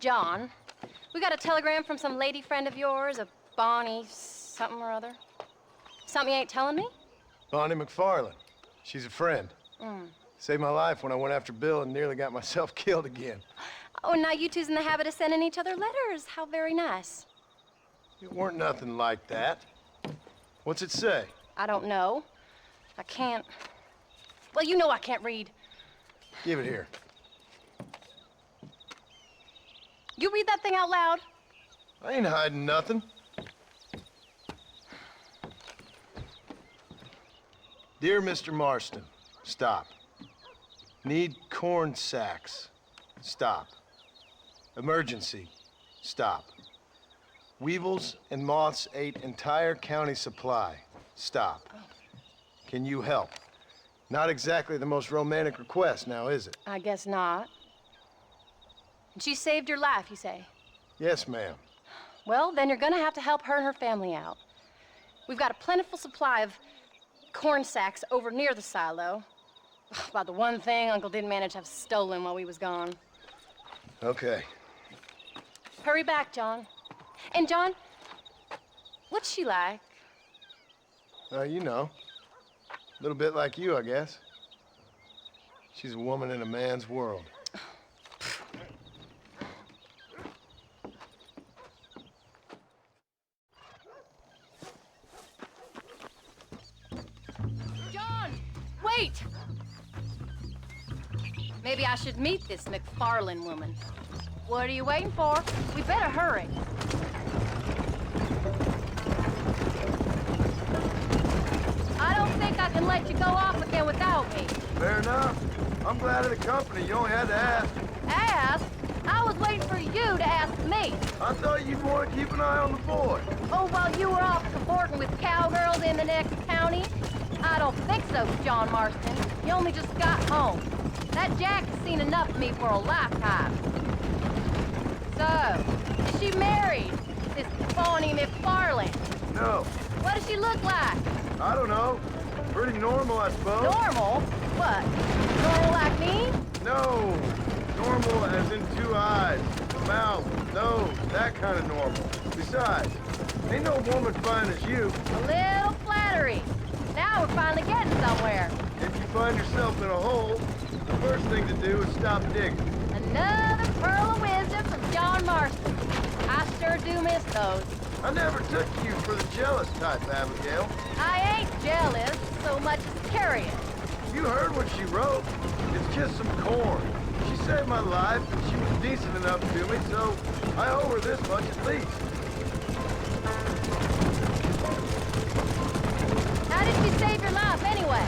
John. We got a telegram from some lady friend of yours, a Bonnie something or other. Something you ain't telling me? Bonnie McFarlane. She's a friend. Saved my life when I went after Bill and nearly got myself killed again. Oh, and now you two's in the habit of sending each other letters. How very nice. It weren't nothing like that. What's it say? I don't know. I can't... Well, you know I can't read. Give it here. You read that thing out loud? I ain't hiding nothing. Dear Mr. Marston, stop. Need corn sacks. Stop. Emergency. Stop. Weevils and moths ate entire county supply. Stop. Can you help? Not exactly the most romantic request now, is it? I guess not. She saved your life, you say? Yes, ma'am. Well, then you're gonna have to help her and her family out. We've got a plentiful supply of corn sacks over near the silo. About the one thing Uncle didn't manage to have stolen while we was gone. Okay. Hurry back, John. And John, what's she like? You know. A little bit like you, I guess. She's a woman in a man's world. John, wait! Maybe I should meet this McFarlane woman. What are you waiting for? We better hurry. I don't think I can let you go off again without me. Fair enough. I'm glad of the company. You only had to ask. Ask? I was waiting for you to ask me. I thought you'd want to keep an eye on the boy. Oh, while you were off cavorting with cowgirls in the next county? I don't think so, John Marston. You only just got home. That Jack has seen enough of me for a lifetime. So, is she married? This Bonnie McFarlane? No. What does she look like? I don't know. Pretty normal, I suppose. Normal? What? Normal like me? No. Normal as in 2 eyes, mouth, nose, that kind of normal. Besides, ain't no woman fine as you. A little flattery. Now we're finally getting somewhere. If you find yourself in a hole, the first thing to do is stop digging. Another pearl of wisdom from John Marston. I sure do miss those. I never took you for the jealous type, Abigail. I ain't jealous so much as curious. You heard what she wrote. It's just some corn. She saved my life, and she was decent enough to me, so I owe her this much at least. How did she save your life anyway?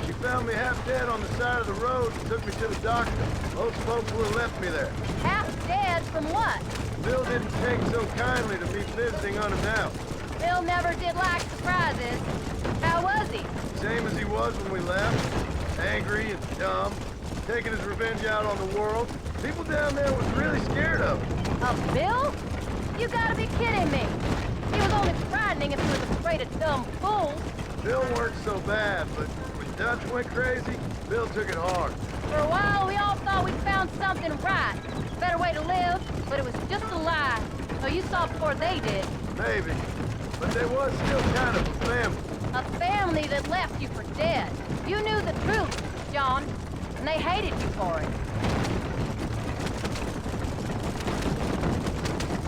She found me half dead on the side of the road and took me to the doctor. Most folks would have left me there. Half dead from what? Bill didn't take so kindly to me visiting unannounced. Bill never did like surprises. How was he? Same as he was when we left. Angry and dumb. Taking his revenge out on the world. People down there was really scared of him. Of Bill? You gotta be kidding me. He was only frightening if he was afraid of dumb fools. Bill weren't so bad, but when Dutch went crazy, Bill took it hard. For a while, we all thought we'd found something right. Better way to live, but it was just a lie. So you saw before they did. Maybe. But there was still kind of a family. A family that left you for dead. You knew the truth, John, and they hated you for it.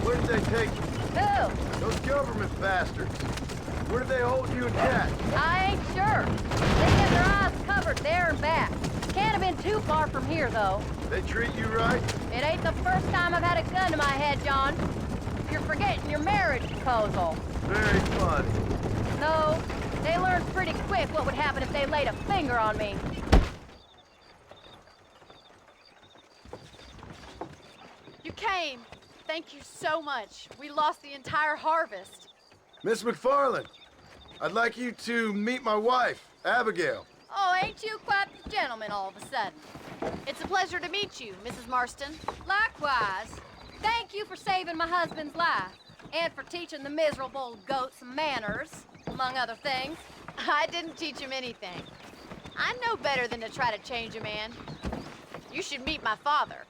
Where did they take you? Who? Those government bastards. Where did they hold you and Jack? I ain't sure. They get their eyes covered there and back. Can't have been too far from here, though. They treat you right? It ain't the first time I've had a gun to my head, John. You're forgetting your marriage proposal. Very funny. No, they learned pretty quick what would happen if they laid a finger on me. You came. Thank you so much. We lost the entire harvest. Miss McFarlane, I'd like you to meet my wife, Abigail. Oh, ain't you quite the gentleman all of a sudden? It's a pleasure to meet you, Mrs. Marston. Likewise. Thank you for saving my husband's life, and for teaching the miserable goat some manners, among other things. I didn't teach him anything. I know better than to try to change a man. You should meet my father.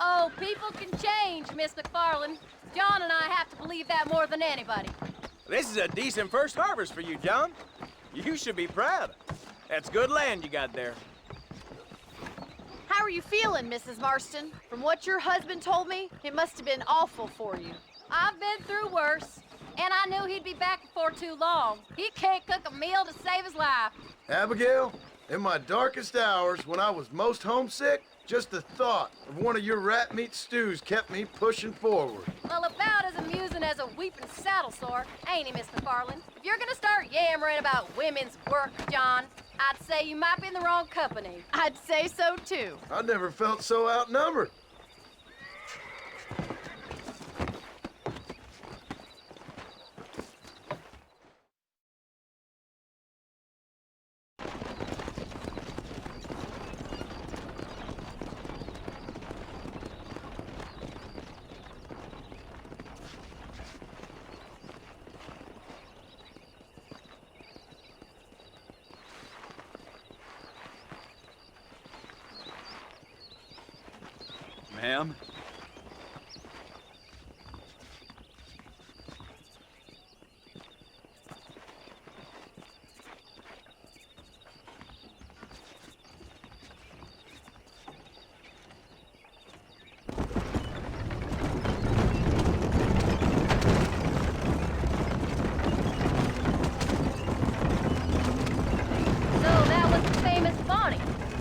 Oh, people can change, Miss McFarland. John and I have to believe that more than anybody. This is a decent first harvest for you, John. You should be proud. That's good land you got there. How are you feeling, Mrs. Marston? From what your husband told me, it must have been awful for you. I've been through worse, and I knew he'd be back before too long. He can't cook a meal to save his life. Abigail, in my darkest hours, when I was most homesick, just the thought of one of your rat meat stews kept me pushing forward. Well, about as amusing as a weeping saddle sore, ain't he, Miss McFarland? If you're gonna start yammering about women's work, John, I'd say you might be in the wrong company. I'd say so, too. I never felt so outnumbered. Ma'am?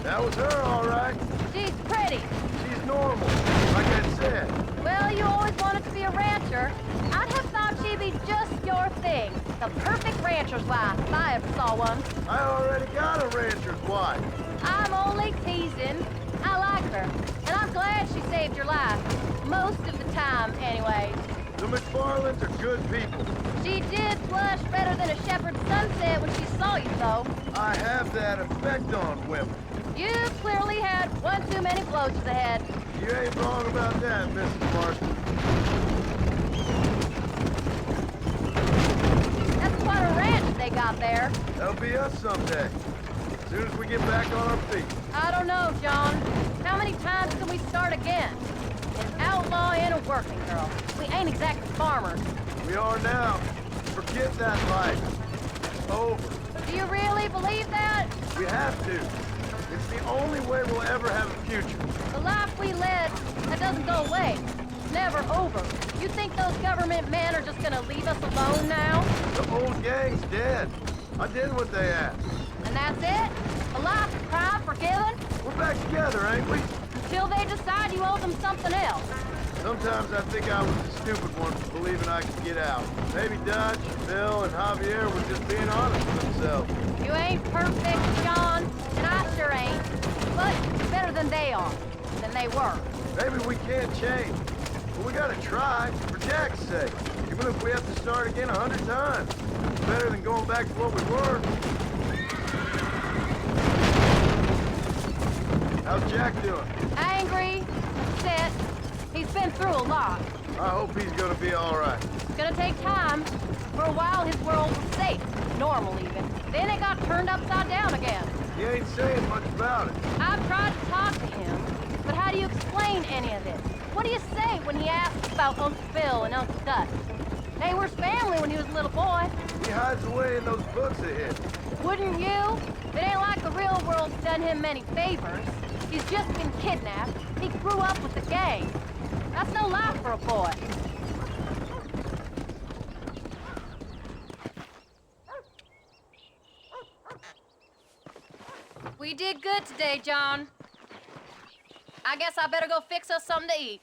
That was her, all right. She's pretty. She's normal, like I said. Well, you always wanted to be a rancher. I'd have thought she'd be just your thing. The perfect rancher's wife, if I ever saw one. I already got a rancher's wife. I'm only teasing. I like her, and I'm glad she saved your life. Most of the time, anyways. The McFarlands are good people. She did blush better than a shepherd's sunset when she saw you, though. I have that effect on women. You clearly had one too many blows to the head. You ain't wrong about that, Mrs. Marston. That's quite a ranch they got there. That'll be us someday. As soon as we get back on our feet. I don't know, John. How many times can we start again? An outlaw and a working girl. We ain't exactly farmers. We are now. Forget that life. It's over. Do you really believe that? We have to. It's the only way we'll ever have a future. The life we led, that doesn't go away. It's never over. You think those government men are just gonna leave us alone now? The old gang's dead. I did what they asked. And that's it? A life of crime forgiven? We're back together, ain't we? Until they decide you owe them something else. Sometimes I think I was the stupid one for believing I could get out. Maybe Dutch, Bill, and Javier were just being honest with themselves. You ain't perfect, John, and I sure ain't. But better than they are, than they were. Maybe we can't change, but we gotta try, for Jack's sake. Even if we have to start again 100 times. It's better than going back to what we were. How's Jack doing? Angry, upset. He's been through a lot. I hope he's gonna be all right. It's gonna take time. For a while, his world was safe, normal even. Then it got turned upside down again. He ain't saying much about it. I've tried to talk to him, but how do you explain any of this? What do you say when he asks about Uncle Bill and Uncle Dutch? They were his family when he was a little boy. He hides away in those books of his. Wouldn't you? It ain't like the real world's done him many favors. He's just been kidnapped. He grew up with the gang. That's no life for a boy. We did good today, John. I guess I better go fix us something to eat.